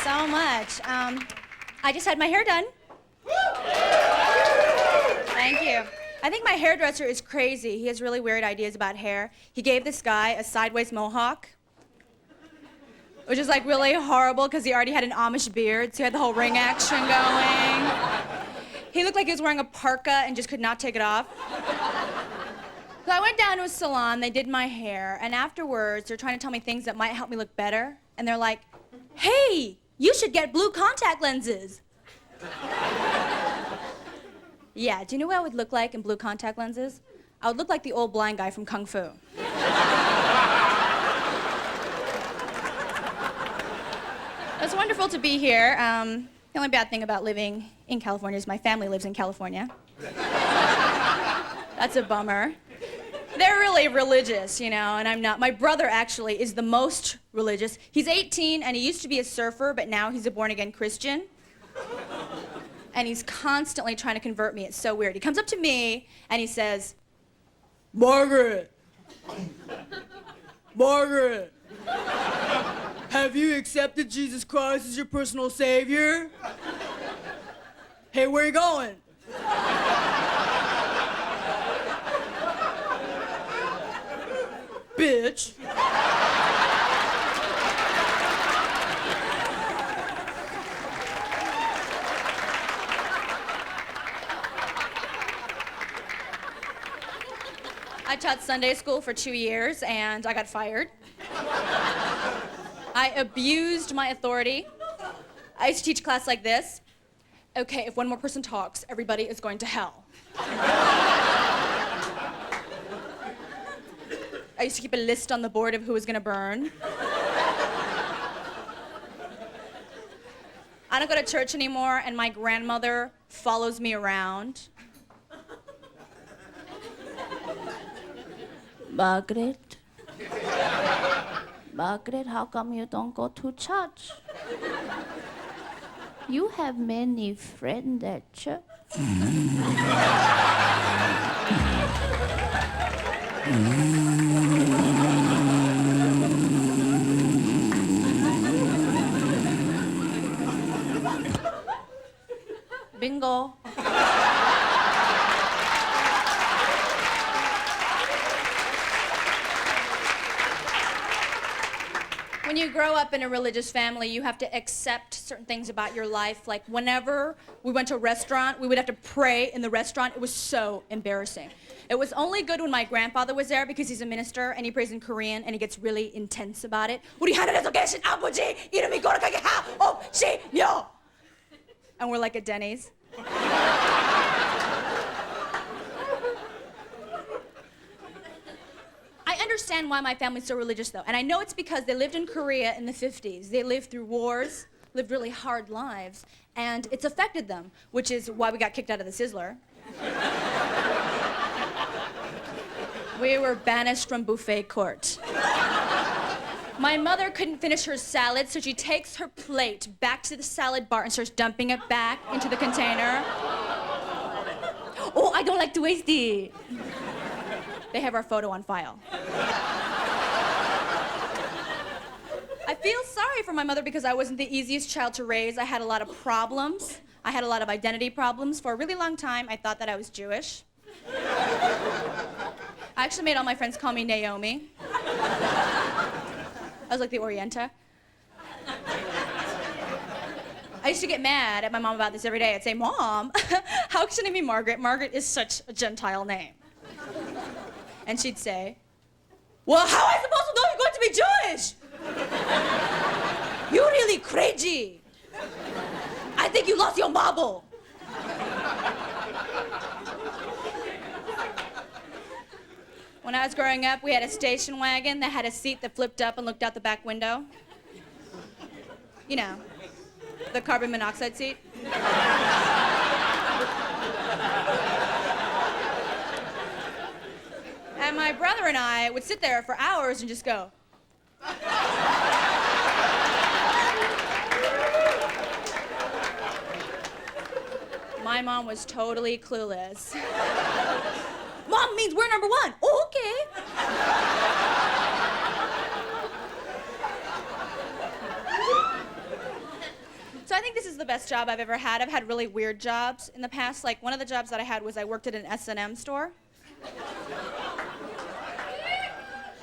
so much. I just had my hair done. Thank you. I think my hairdresser is crazy. He has really weird ideas about hair. He gave this guy a sideways mohawk, which is like really horrible because he already had an Amish beard, so he had the whole ring action going. He looked like he was wearing a parka and just could not take it off. So I went down to a salon, they did my hair, and afterwards they're trying to tell me things that might help me look better. And they're like, hey, you should get blue contact lenses. Yeah, do you know what I would look like in blue contact lenses? I would look like the old blind guy from Kung Fu. It's wonderful to be here. The only bad thing about living in California is my family lives in California. That's a bummer. They're really religious, you know, and I'm not. My brother actually is the most religious. He's 18 and he used to be a surfer, but now he's a born-again Christian. And he's constantly trying to convert me. It's so weird. He comes up to me and he says, Margaret, have you accepted Jesus Christ as your personal savior? Hey, where you going? Bitch. I taught Sunday school for 2 years and I got fired. I abused my authority. I used to teach a class like this. Okay, if one more person talks, everybody is going to hell. I used to keep a list on the board of who was gonna burn. I don't go to church anymore and my grandmother follows me around. Margaret, how come you don't go to church? You have many friends at church. Bingo. When you grow up in a religious family, you have to accept certain things about your life. Like whenever we went to a restaurant, we would have to pray in the restaurant. It was so embarrassing. It was only good when my grandfather was there because he's a minister and he prays in Korean and he gets really intense about it. 우리 하늘에서 계신 아버지 이름이 거룩하게 하옵시며. And we're like at Denny's. I understand why my family's so religious, though. And I know it's because they lived in Korea in the 50s. They lived through wars, lived really hard lives, and it's affected them, which is why we got kicked out of the Sizzler. We were banished from buffet court. My mother couldn't finish her salad, so she takes her plate back to the salad bar and starts dumping it back into the container. Oh, I don't like to waste it. They have our photo on file. I feel sorry for my mother because I wasn't the easiest child to raise. I had a lot of problems. I had a lot of identity problems. For a really long time, I thought that I was Jewish. I actually made all my friends call me Naomi. I was like the Orienta. I used to get mad at my mom about this every day. I'd say, Mom, how can she name me Margaret? Margaret is such a Gentile name. And she'd say, well, how am I supposed to know you're going to be Jewish? You're really crazy. I think you lost your marble. When I was growing up, we had a station wagon that had a seat that flipped up and looked out the back window. You know, the carbon monoxide seat. And my brother and I would sit there for hours and just go. My mom was totally clueless. Mom means we're number one. Oh, okay. think this is the best job I've ever had. I've had really weird jobs in the past. Like, one of the jobs that I had was I worked at an S&M store.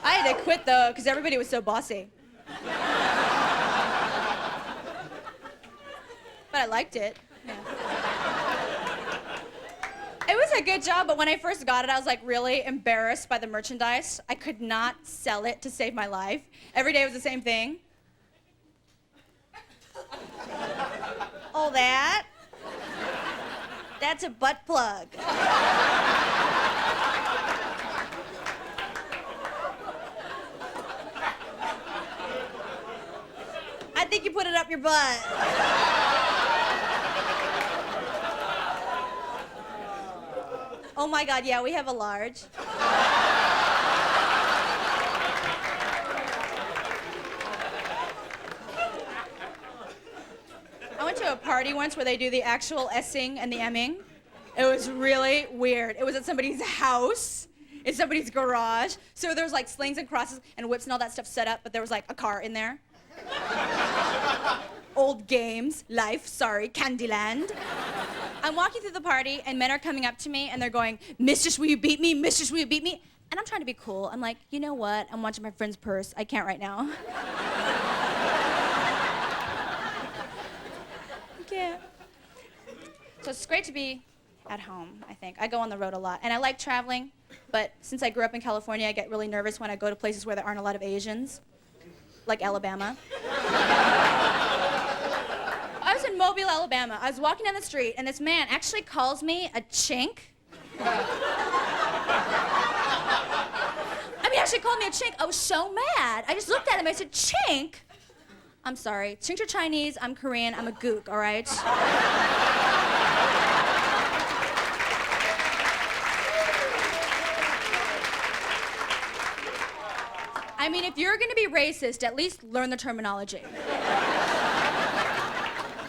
I had to quit, though, because everybody was so bossy. But I liked it. Yeah. It was a good job, but when I first got it, I was like really embarrassed by the merchandise. I could not sell it to save my life. Every day was the same thing. Oh, that's a butt plug. I think you put it up your butt. Oh my God, yeah, we have a large. I went to a party once where they do the actual S-ing and the M-ing. It was really weird. It was at somebody's house, in somebody's garage. So there was like slings and crosses and whips and all that stuff set up, but there was like a car in there. Old games, life, sorry, Candyland. I'm walking through the party and men are coming up to me and they're going, "Mistress, will you beat me? Mistress, will you beat me?" And I'm trying to be cool. I'm like, you know what? I'm watching my friend's purse. I can't right now. I can't. So it's great to be at home, I think. I go on the road a lot and I like traveling, but since I grew up in California, I get really nervous when I go to places where there aren't a lot of Asians, like Alabama. I was in Mobile, Alabama. I was walking down the street, and this man actually calls me a chink. I mean, he actually called me a chink. I was so mad. I just looked at him. I said, "Chink? I'm sorry. Chinks are Chinese. I'm Korean. I'm a gook, all right?" I mean, if you're going to be racist, at least learn the terminology.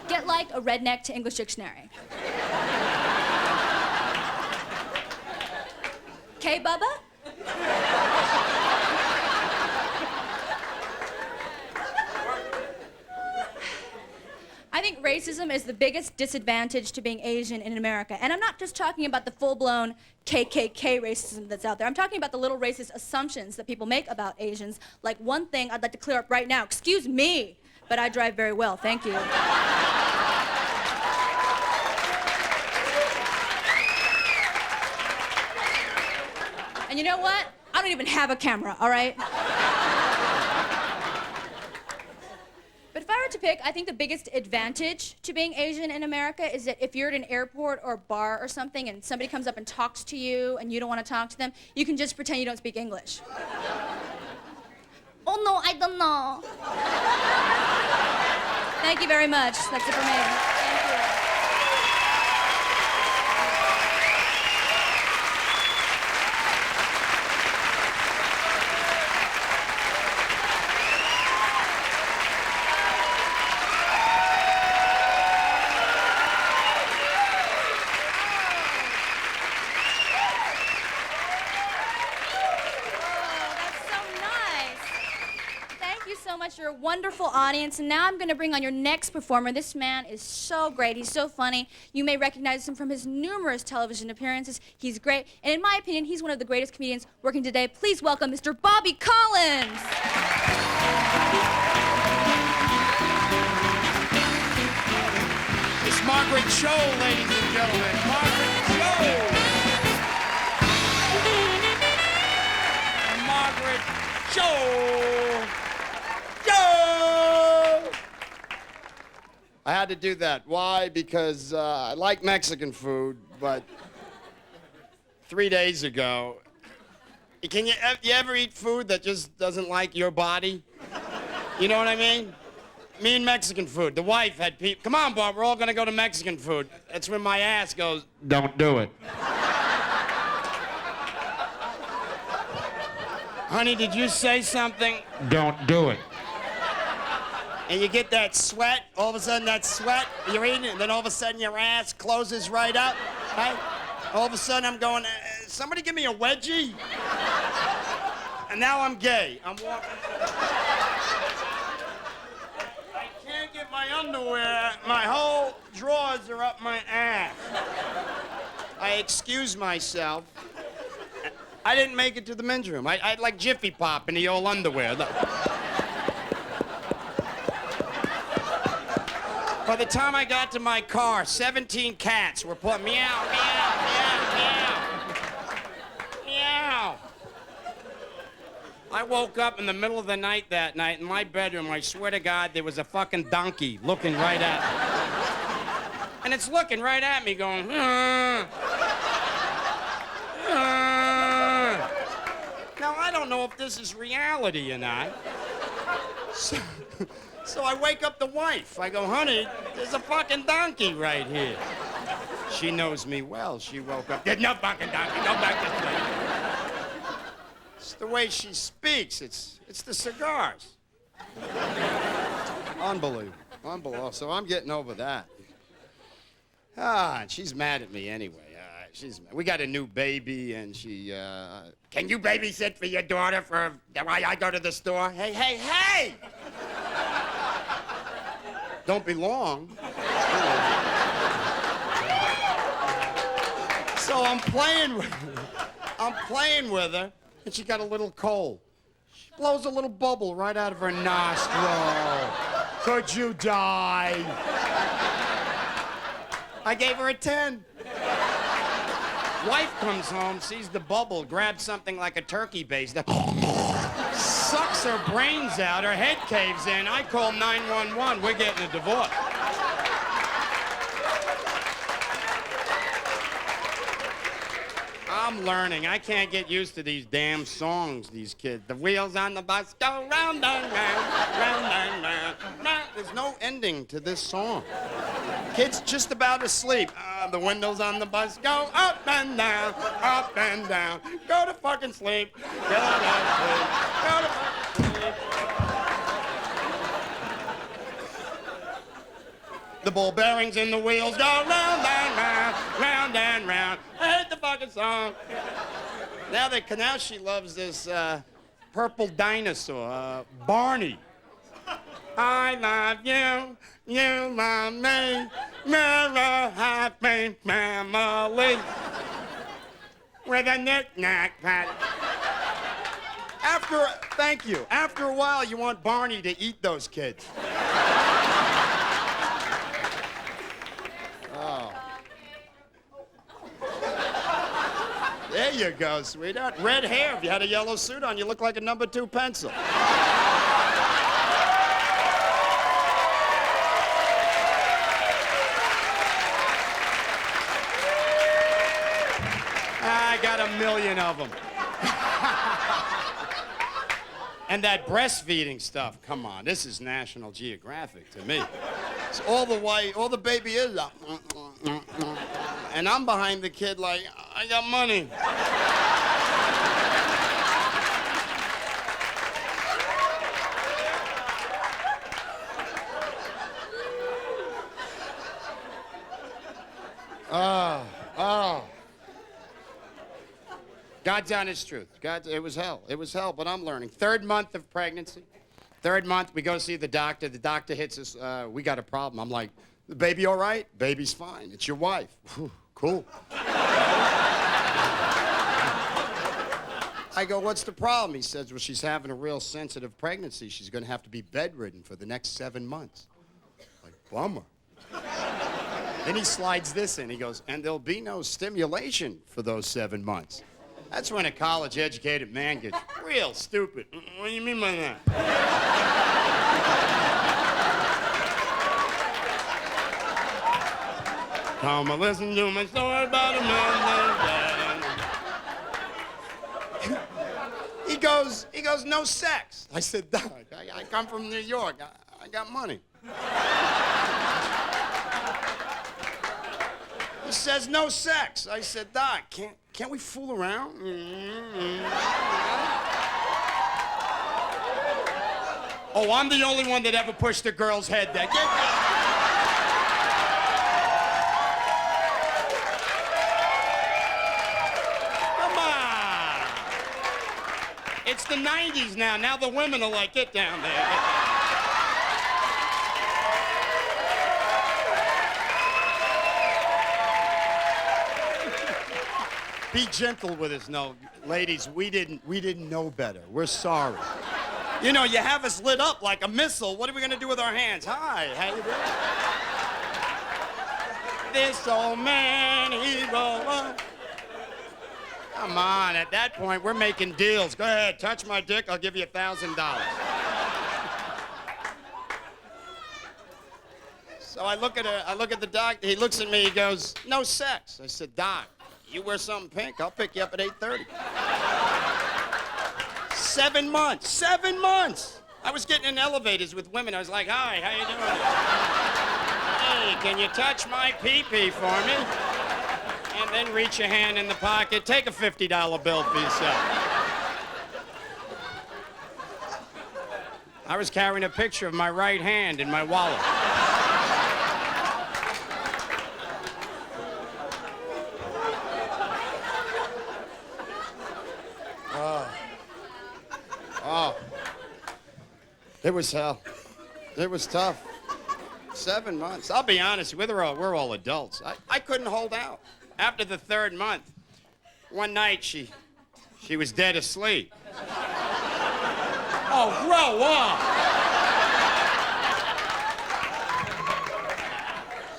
Get like a redneck to English dictionary. Okay, Bubba? I think racism is the biggest disadvantage to being Asian in America. And I'm not just talking about the full-blown KKK racism that's out there. I'm talking about the little racist assumptions that people make about Asians. Like, one thing I'd like to clear up right now. Excuse me, but I drive very well. Thank you. And you know what? I don't even have a camera, all right? But if I were to pick, I think the biggest advantage to being Asian in America is that if you're at an airport or a bar or something and somebody comes up and talks to you and you don't want to talk to them, you can just pretend you don't speak English. Oh no, I don't know. Thank you very much. That's it for me. Thank you. You're a wonderful audience, and now I'm going to bring on your next performer. This man is so great. He's so funny. You may recognize him from his numerous television appearances. He's great, and in my opinion, he's one of the greatest comedians working today. Please welcome Mr. Bobby Collins. It's Margaret Cho, ladies and gentlemen. Margaret Cho. Margaret Cho. I had to do that. Why? Because I like Mexican food, but 3 days ago, you ever eat food that just doesn't like your body? You know what I mean? Me and Mexican food. The wife had people, "Come on, Bob, we're all gonna go to Mexican food." That's when my ass goes, "Don't do it." "Honey, did you say something?" "Don't do it." And you get that sweat, all of a sudden that sweat, you're eating it, and then all of a sudden your ass closes right up, right? All of a sudden I'm going, "Somebody give me a wedgie?" And now I'm gay. I'm walking. I can't get my underwear, my claws are up my ass. I excused myself. I didn't make it to the men's room. I had like Jiffy Pop in the old underwear. Look. By the time I got to my car, 17 cats were putting meow, meow, meow, meow. Meow. I woke up in the middle of the night that night in my bedroom. I swear to God, there was a fucking donkey looking right at me. And it's looking right at me going, Now, I don't know if this is reality or not. So I wake up the wife. I go, honey, there's a fucking donkey right here. She knows me well. She woke up. There's no fucking donkey. Go back to sleep. It's the way she speaks. It's the cigars. Unbelievable. Unbelievable. So I'm getting over that. And she's mad at me anyway. We got a new baby, and she, can you babysit for your daughter while I go to the store? Hey, hey, hey! Don't be long. So I'm playing with her, and she got a little cold. She blows a little bubble right out of her nostril. Could you die? I gave her a 10. Wife comes home, sees the bubble, grabs something like a turkey base, sucks her brains out, her head caves in. I call 911, we're getting a divorce. I'm learning. I can't get used to these damn songs, these kids. The wheels on the bus go round and round, round and round, round. There's no ending to this song. Kid's just about asleep. The windows on the bus go up and down, up and down. Go to fucking sleep. Go to sleep. Go to fucking sleep. The ball bearings in the wheels go round and round, round and round. I hate the fucking song. Now she loves this purple dinosaur, Barney. I love you, you love me, we're a happy family. With a knick-knack pat. Thank you. After a while, you want Barney to eat those kids. Oh. There you go, sweetheart. Red hair. If you had a yellow suit on, you look like a number 2 pencil. I got a million of them. And that breastfeeding stuff, come on, this is National Geographic to me. It's all the baby is, and I'm behind the kid like, I got money. Oh. God's honest truth. It was hell. It was hell, but I'm learning. 3rd month of pregnancy. 3rd month, we go see the doctor. The doctor hits us, we got a problem. I'm like, the baby all right? Baby's fine. It's your wife. Whew, cool. I go, what's the problem? He says, well, she's having a real sensitive pregnancy. She's going to have to be bedridden for the next 7 months. Like, bummer. Then he slides this in. He goes, and there'll be no stimulation for those 7 months. That's when a college-educated man gets real stupid. What do you mean by that? Come and listen to my story about a man named Dan. He goes, no sex. I said, Doc, I come from New York. I got money. He says, no sex. I said, Doc, can't we fool around? Oh, I'm the only one that ever pushed a girl's head there. Come on. It's the 90s now. Now the women are like, get down there. Be gentle with us. No, ladies, we didn't know better. We're sorry. You know, you have us lit up like a missile. What are we gonna do with our hands? Hi, how you doing? This old man, he go. Come on, at that point, we're making deals. Go ahead, touch my dick, I'll give you $1,000. So I look at the doctor, he looks at me, he goes, no sex. I said, Doc, you wear something pink, I'll pick you up at 8:30. 7 months, 7 months. I was getting in elevators with women. I was like, hi, how you doing? Hey, can you touch my pee-pee for me? And then reach your hand in the pocket, take a $50 bill for yourself. I was carrying a picture of my right hand in my wallet. Oh, it was hell. It was tough. 7 months. I'll be honest, we're all adults. I couldn't hold out. After the 3rd month, one night she was dead asleep. Oh, grow up!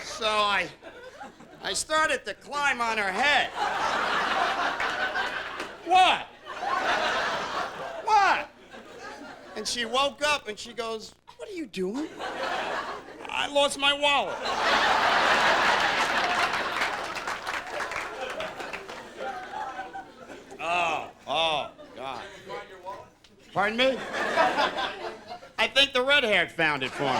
So I started to climb on her head. What? What? And she woke up and she goes, what are you doing? I lost my wallet. Oh, God. Pardon me? I think the red-haired found it for me.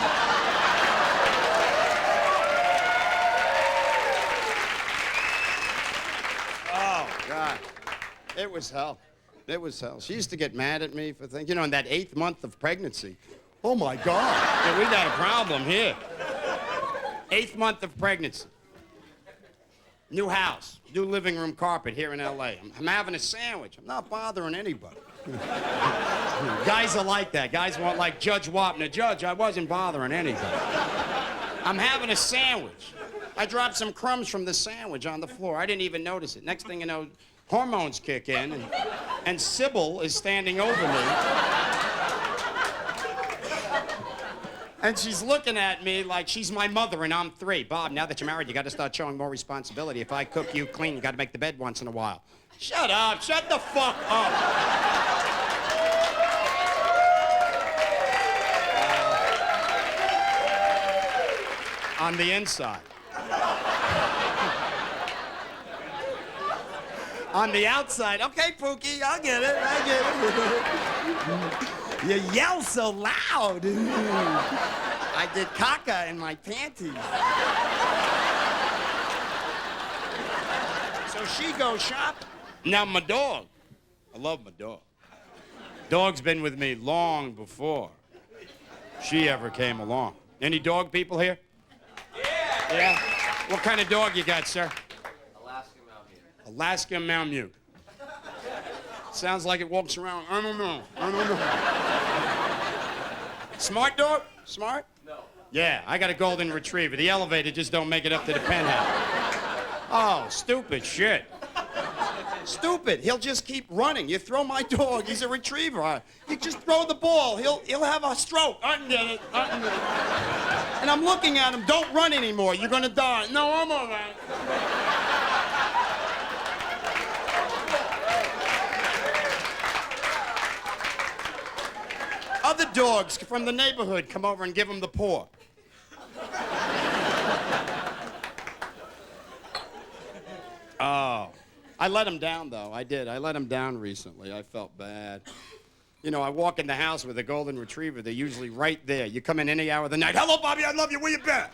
Oh, God. It was hell. It was hell. She used to get mad at me for things. You know, in that 8th month of pregnancy. Oh, my God. Yeah, we got a problem here. 8th month of pregnancy. New house. New living room carpet here in L.A. I'm having a sandwich. I'm not bothering anybody. Guys are like that. Guys want like Judge Wapner. Judge, I wasn't bothering anybody. I'm having a sandwich. I dropped some crumbs from the sandwich on the floor. I didn't even notice it. Next thing you know, hormones kick in, and Sybil is standing over me. And she's looking at me like she's my mother and I'm 3. Bob, now that you're married, you got to start showing more responsibility. If I cook, you clean, you got to make the bed once in a while. Shut up. Shut the fuck up. On the inside. On the outside, okay, Pookie, I get it. You yell so loud. I did caca in my panties. So she goes shopping. Now my dog, I love my dog. Dog's been with me long before she ever came along. Any dog people here? Yeah. Yeah? What kind of dog you got, sir? Alaskan Malamute. Sounds like it walks around. I don't know. Smart dog? Smart? No. Yeah, I got a golden retriever. The elevator just don't make it up to the penthouse. Oh, stupid shit. Stupid. He'll just keep running. You throw my dog, he's a retriever. You just throw the ball, he'll have a stroke. I can get it. And I'm looking at him, don't run anymore. You're gonna die. No, I'm all right. Other dogs from the neighborhood come over and give him the paw. Oh, I let him down, though. I did. I let him down recently. I felt bad. You know, I walk in the house with a golden retriever. They're usually right there. You come in any hour of the night. Hello, Bobby, I love you. Where you been?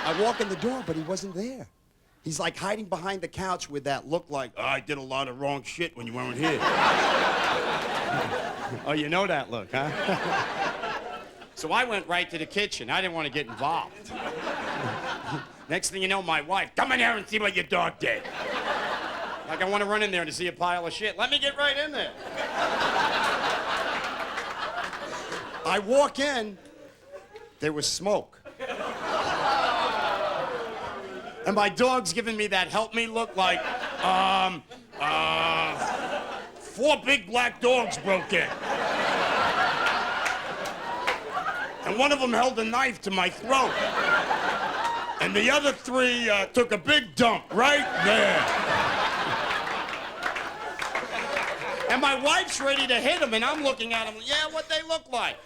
I walk in the door, but he wasn't there. He's like hiding behind the couch with that look like, oh, I did a lot of wrong shit when you weren't here. Oh, you know that look, huh? So I went right to the kitchen. I didn't want to get involved. Next thing you know, my wife, come in here and see what your dog did. Like I want to run in there to see a pile of shit. Let me get right in there. I walk in, there was smoke. And my dog's giving me that help me look like, 4 big black dogs broke in. And one of them held a knife to my throat. And the other 3 took a big dump right there. And my wife's ready to hit them, and I'm looking at them, yeah, what they look like.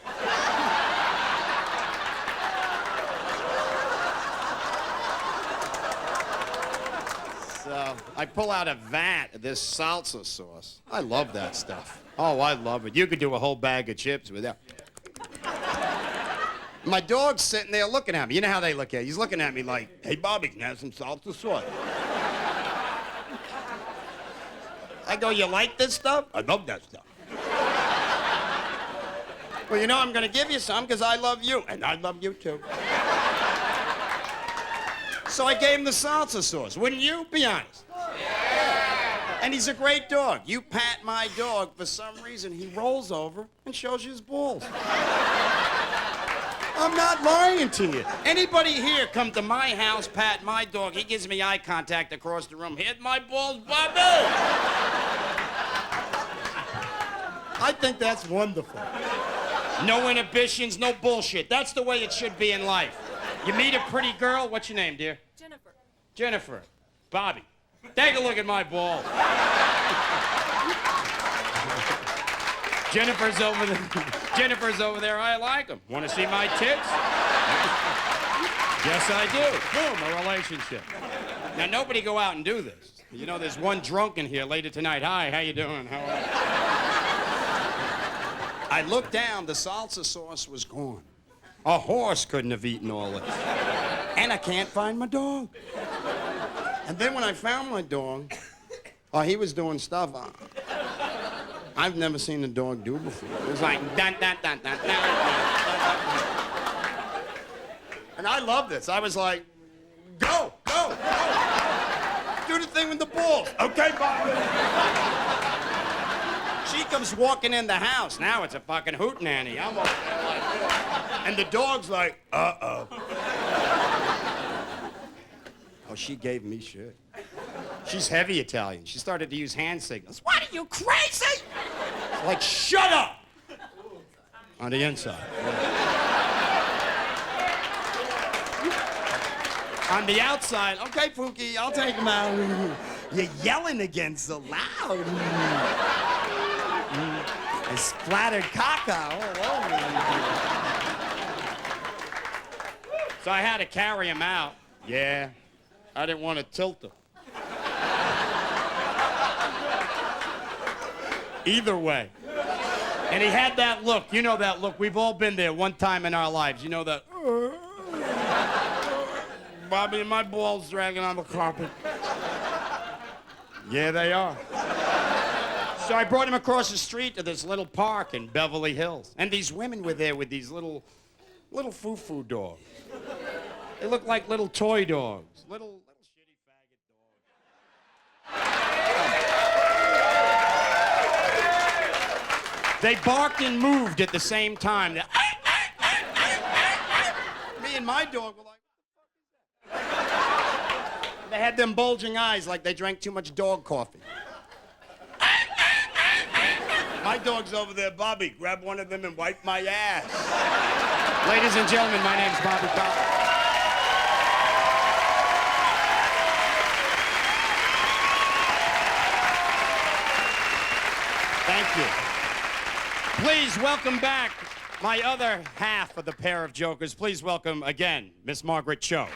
So I pull out a vat of this salsa sauce. I love that stuff. Oh, I love it. You could do a whole bag of chips with that. My dog's sitting there looking at me. You know how they look at you. He's looking at me like, hey, Bobby, can I have some salsa sauce? I go, you like this stuff? I love that stuff. Well, you know, I'm going to give you some because I love you. And I love you, too. So I gave him the salsa sauce. Wouldn't you? Be honest. Yeah. And he's a great dog. You pat my dog, for some reason, he rolls over and shows you his balls. I'm not lying to you. Anybody here come to my house, pat my dog, he gives me eye contact across the room. Hit my balls, Bobby! I think that's wonderful. No inhibitions, no bullshit. That's the way it should be in life. You meet a pretty girl, what's your name, dear? Jennifer. Jennifer. Bobby. Take a look at my balls. Jennifer's over there. Jennifer's over there. I like them. Want to see my tits? Yes, I do. Boom, a relationship. Now, nobody go out and do this. You know, there's one drunk in here later tonight. Hi, how you doing? How are you? I looked down. The salsa sauce was gone. A horse couldn't have eaten all this. And I can't find my dog. And then when I found my dog, oh, he was doing stuff I've never seen a dog do before. It was like, dun, dun, dun, dun, dun, dun, dun, dun. And I love this. I was like, go, go, go. Do the thing with the balls. Okay, Bob. She comes walking in the house. Now it's a fucking hootenanny. I'm over there like this. And the dog's like, uh-oh. Oh, she gave me shit. She's heavy Italian. She started to use hand signals. What, are you crazy? Like, shut up! On the inside. On the outside, okay, Pookie, I'll take him out. You're yelling again so loud. It splattered caca all over me. So I had to carry him out. Yeah, I didn't want to tilt him. Either way. And he had that look. You know that look. We've all been there one time in our lives. You know that. Bobby, my balls dragging on the carpet. Yeah, they are. So I brought him across the street to this little park in Beverly Hills. And these women were there with these little foo-foo dogs. They look like little toy dogs. Little shitty faggot dogs. They barked and moved at the same time. Me and my dog were like, what the fuck is that? They had them bulging eyes like they drank too much dog coffee. My dog's over there, Bobby. Grab one of them and wipe my ass. Ladies and gentlemen, my name's Bobby Collins. Thank you. Please welcome back my other half of the pair of jokers. Please welcome again, Miss Margaret Cho.